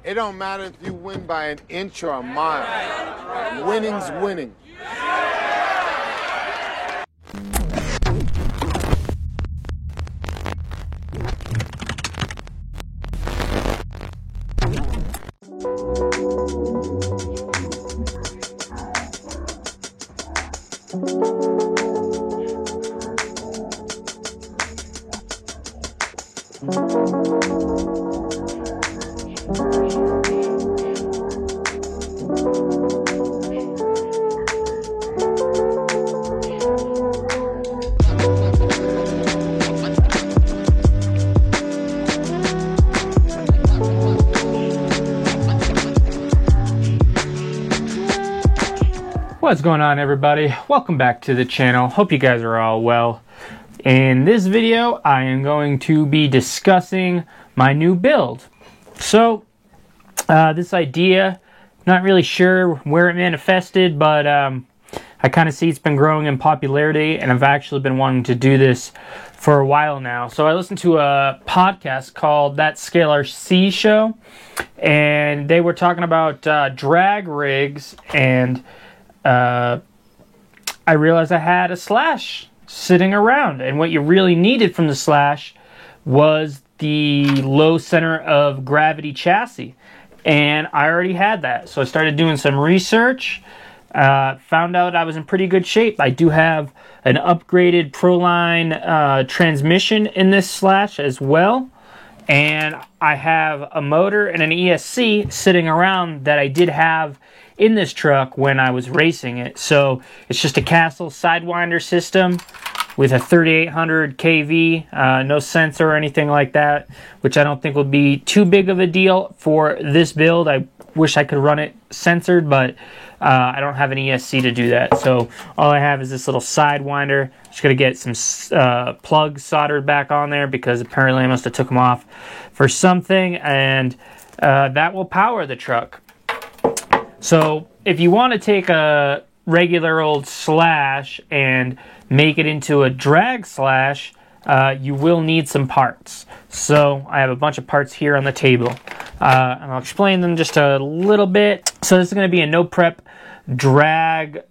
It don't matter if you win by an inch or a mile. Winning's winning. What's going on, everybody? Welcome back to the channel. Hope you guys are all well. In this video, I am going to be discussing my new build. So, this idea, not really sure where it manifested, but I kind of see it's been growing in popularity, and I've actually been wanting to do this for a while now. So I listened to a podcast called That Scalar C Show, and they were talking about drag rigs, and I realized I had a Slash sitting around, and what you really needed from the Slash was the low center of gravity chassis, and I already had that. So I started doing some research, found out I was in pretty good shape. I do have an upgraded Proline transmission in this Slash as well, and I have a motor and an ESC sitting around that I did have in this truck when I was racing it. So it's just a Castle Sidewinder system with a 3800 kV, no sensor or anything like that, which I don't think would be too big of a deal for this build. I wish I could run it censored, but I don't have an ESC to do that. So all I have is this little Sidewinder. Just gotta get some plugs soldered back on there because apparently I must have took them off for something, and that will power the truck. So if you want to take a regular old Slash and make it into a drag Slash, you will need some parts. So I have a bunch of parts here on the table, and I'll explain them just a little bit. So this is going to be a no prep drag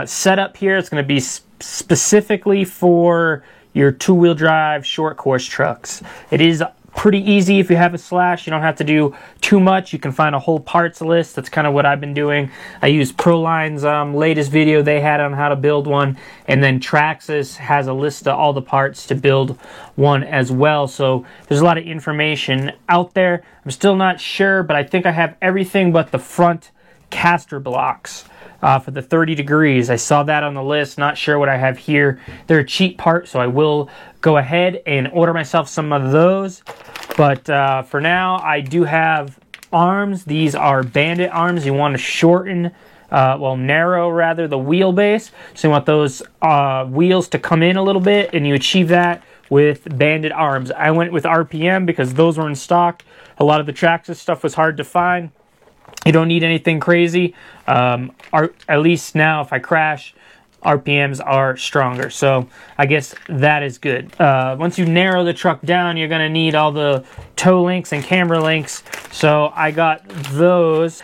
setup here. It's going to be specifically for your two-wheel drive short course trucks. It is pretty easy if you have a Slash. You don't have to do too much. You can find a whole parts list. That's kind of what I've been doing. I use Proline's latest video they had on how to build one, and then Traxxas has a list of all the parts to build one as well. So there's a lot of information out there. I'm still not sure, but I think I have everything but the front caster blocks for the 30 degrees. I saw that on the list. Not sure what I have here. They're a cheap part, so I will go ahead and order myself some of those. But for now, I do have arms. These are Bandit arms. You want to shorten, narrow rather, the wheelbase. So you want those wheels to come in a little bit, and you achieve that with Bandit arms. I went with RPM because those were in stock. A lot of the Traxxas stuff was hard to find. You don't need anything crazy. At least now, if I crash, RPMs are stronger. So I guess that is good. Once you narrow the truck down, you're going to need all the tow links and camera links. So I got those.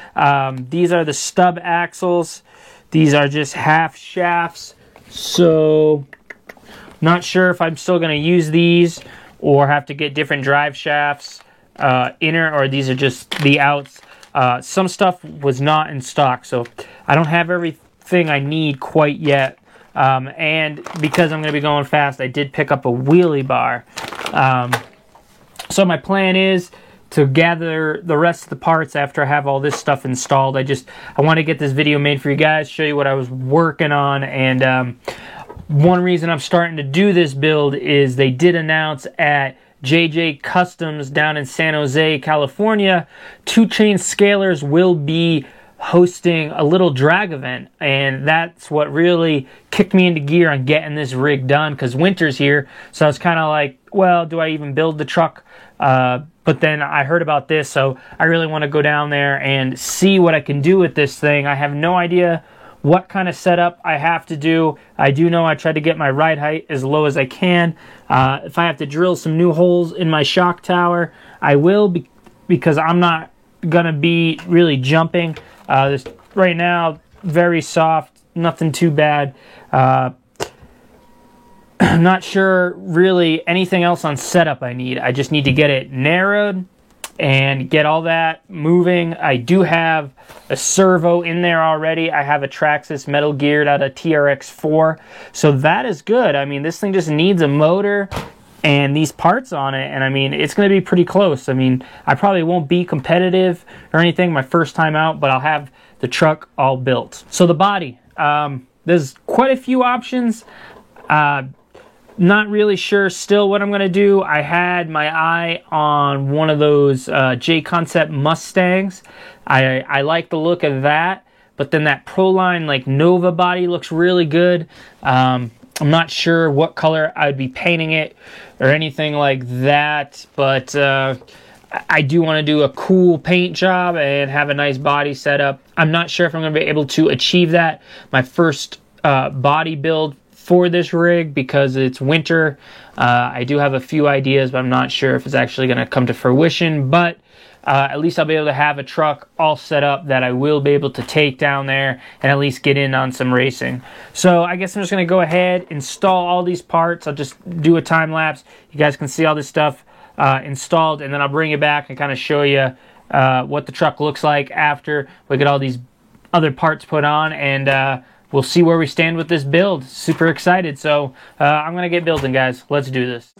These are the stub axles. These are just half shafts. So not sure if I'm still going to use these or have to get different drive shafts, inner, or these are just the outs. Some stuff was not in stock, so I don't have everything I need quite yet. And because I'm going to be going fast, I did pick up a wheelie bar. So my plan is to gather the rest of the parts after I have all this stuff installed. I want to get this video made for you guys, show you what I was working on. And one reason I'm starting to do this build is they did announce at JJ Customs down in San Jose, California, 2 Chain Scalers will be hosting a little drag event, and that's what really kicked me into gear on getting this rig done, because winter's here. So I was kind of like, well, do I even build the truck? But then I heard about this, so I really want to go down there and see what I can do with this thing. I have no idea what kind of setup I have to do. I do know I try to get my ride height as low as I can. If I have to drill some new holes in my shock tower, I will, because I'm not gonna be really jumping. This right now, very soft, nothing too bad. I'm not sure really anything else on setup I need. I just need to get it narrowed and get all that moving. I do have a servo in there already. I have a Traxxas Metal Geared out of TRX4, so that is good. I mean, this thing just needs a motor and these parts on it, and I mean, it's going to be pretty close. I mean, I probably won't be competitive or anything my first time out, but I'll have the truck all built. So the body, there's quite a few options. Not really sure still what I'm going to do. I had my eye on one of those J-Concept Mustangs. I like the look of that, but then that Proline like Nova body looks really good. I'm not sure what color I'd be painting it or anything like that, but I do want to do a cool paint job and have a nice body setup. I'm not sure if I'm going to be able to achieve that. My first body build for this rig because it's winter. I do have a few ideas, but I'm not sure if it's actually going to come to fruition, but at least I'll be able to have a truck all set up that I will be able to take down there and at least get in on some racing. So I guess I'm just going to go ahead, install all these parts. I'll just do a time lapse. You guys can see all this stuff installed, and then I'll bring it back and kind of show you what the truck looks like after we get all these other parts put on, and we'll see where we stand with this build. Super excited. So I'm going to get building, guys. Let's do this.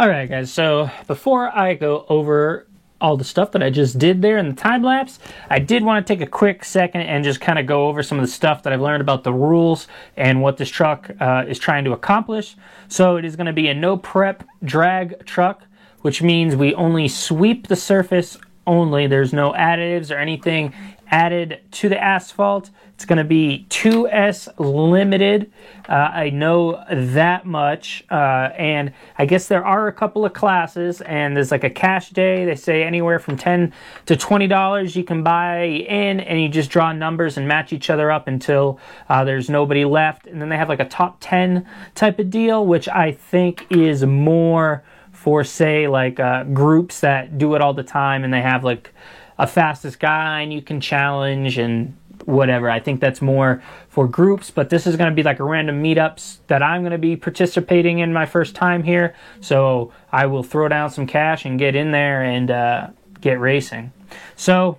Alright guys, so before I go over all the stuff that I just did there in the time lapse, I did want to take a quick second and just kind of go over some of the stuff that I've learned about the rules and what this truck is trying to accomplish. So it is going to be a no prep drag truck, which means we only sweep the surface only. There's no additives or anything added to the asphalt. It's going to be 2S limited. I know that much. And I guess there are a couple of classes, and there's like a cash day. They say anywhere from $10 to $20 you can buy in, and you just draw numbers and match each other up until there's nobody left. And then they have like a top 10 type of deal, which I think is more for, say, like groups that do it all the time, and they have like a fastest guy and you can challenge and whatever. I think that's more for groups, but this is going to be like a random meetups that I'm going to be participating in my first time here. So I will throw down some cash and get in there and get racing. So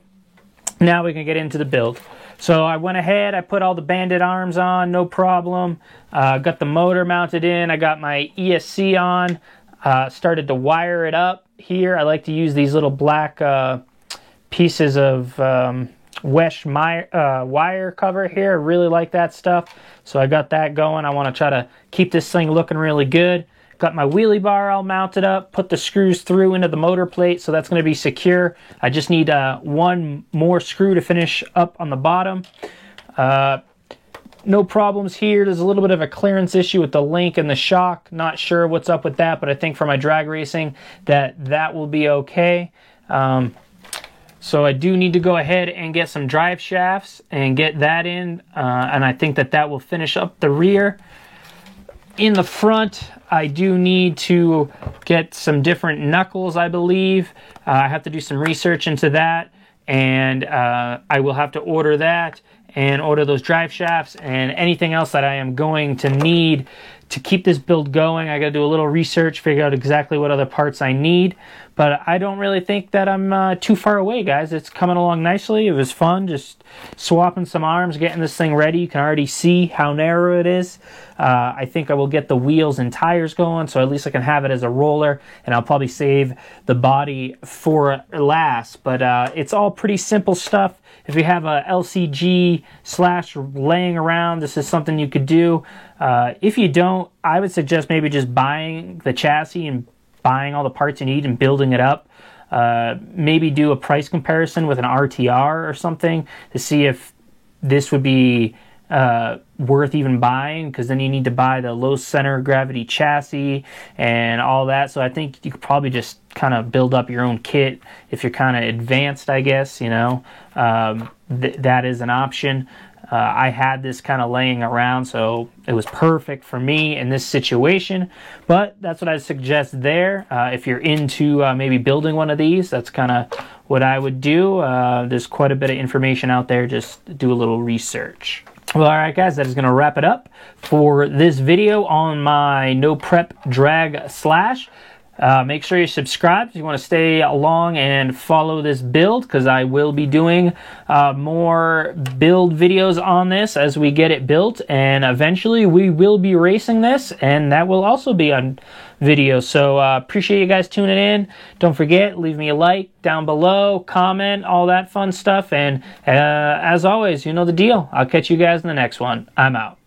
now we can get into the build. So I went ahead, I put all the Bandit arms on, no problem. Got the motor mounted in, I got my ESC on, started to wire it up here. I like to use these little black pieces of Wesh wire cover here. I really like that stuff. So I got that going. I want to try to keep this thing looking really good. Got my wheelie bar all mounted up, put the screws through into the motor plate, so that's going to be secure. I just need one more screw to finish up on the bottom. no problems here. There's a little bit of a clearance issue with the link and the shock. Not sure what's up with that, but I think for my drag racing that will be okay. So I do need to go ahead and get some drive shafts and get that in, and I think that will finish up the rear. In the front, I do need to get some different knuckles, I believe. I have to do some research into that, and I will have to order that and order those drive shafts and anything else that I am going to need to keep this build going. I got to do a little research, figure out exactly what other parts I need. But I don't really think that I'm too far away, guys. It's coming along nicely. It was fun just swapping some arms, getting this thing ready. You can already see how narrow it is. I think I will get the wheels and tires going, so at least I can have it as a roller, and I'll probably save the body for last. But it's all pretty simple stuff. If you have a LCG slash laying around, this is something you could do. If you don't, I would suggest maybe just buying the chassis and buying all the parts you need and building it up. Maybe do a price comparison with an RTR or something to see if this would be worth even buying, because then you need to buy the low center of gravity chassis and all that. So I think you could probably just kind of build up your own kit if you're kind of advanced, I guess, you know. That is an option. I had this kind of laying around, so it was perfect for me in this situation. But that's what I suggest there. If you're into maybe building one of these, that's kind of what I would do. There's quite a bit of information out there. Just do a little research. Well, all right, guys, that is going to wrap it up for this video on my No Prep Drag Slash. Make sure you subscribe if you want to stay along and follow this build, because I will be doing more build videos on this as we get it built, and eventually we will be racing this, and that will also be on video. So appreciate you guys tuning in. Don't forget, leave me a like down below, comment, all that fun stuff, and as always, you know the deal. I'll catch you guys in the next one. I'm out.